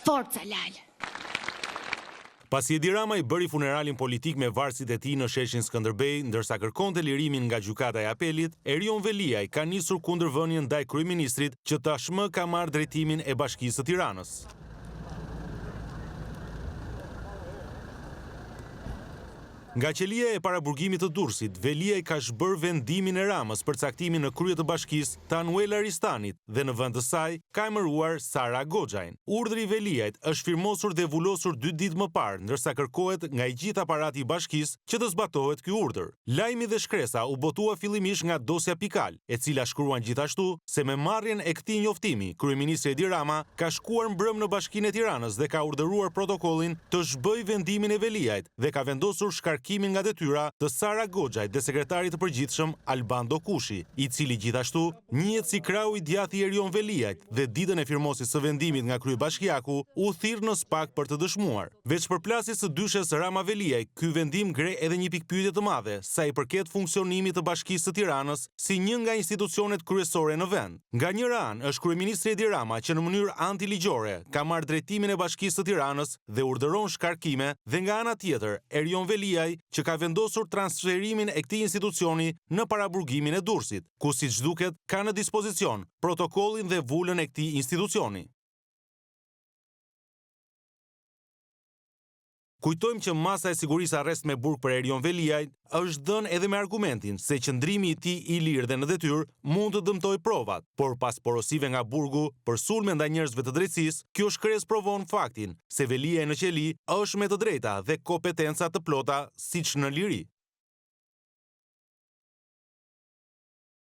Forca Lal. Pasi Edi Rama i bëri funeralin politik me varësit e tij në sheshin Skënderbej, ndërsa kërkonte lirimin nga gjykata e apelit, Erion Veliaj ka nisur kundërvënien ndaj kryeministrit që tashmë ka marrë drejtimin e Bashkisë së Tiranës. Nga qelia e paraburgimit të Durrësit, Veliaj ka shbërë vendimin e Ramës për caktimin në krye të bashkisë të Anuela Ristanit dhe në vend të saj ka emëruar Sara Goxhajn. Urdhri i Veliajt është firmosur dhe vulosur 2 ditë më parë, ndërsa kërkohet nga i gjithë aparati i bashkisë që të zbatohet ky urdhër. Lajmi dhe shkresa u botua fillimisht nga dosja Pikal, e cila shkruan gjithashtu se me marrjen e këtij njoftimi, kryeministri Edi Rama ka shkuar mbrëm në Bashkinë e Tiranës dhe ka urdhëruar protokollin të zhbëjë vendimin e Veliajt dhe ka vendosur kimin nga detyra të Sara Goxhajt dhe sekretarit të përgjithshëm Alban Dokushi, i cili gjithashtu njihet si krau i djathi i Erion Veliajt dhe ditën e firmosjes së vendimit nga kryebashkiaku u thirr në SPAK për të dëshmuar. Veç përplasjes së dyshes Rama Veliaj, ky vendim ngre edhe një pikpyetje të madhe sa i përket funksionimit të Bashkisë së Tiranës si një nga institucionet kryesore në vend. Nga njëra anë është kryeministri Edi Rama që në mënyrë antiligjore ka marrë drejtimin e Bashkisë së Tiranës dhe urdhëron shkarkime, dhe nga ana tjetër Erion Veliaj që ka vendosur transferimin e këtij institucioni në paraburgimin e Durrësit, ku siç duket ka në dispozicion protokollin dhe vulën e këtij institucioni. Kujtojmë që masa e sigurisë arrest me burg për Erion Veliaj është dhënë edhe me argumentin se qëndrimi i tij i lirë dhe në detyrë mund të dëmtojë provat, por pas porosive nga burgu për sulme ndaj njerëzve të drejtësisë, kjo shkresë provon faktin se Veliaj në qeli është me të drejta dhe kompetenca të plota siç në liri.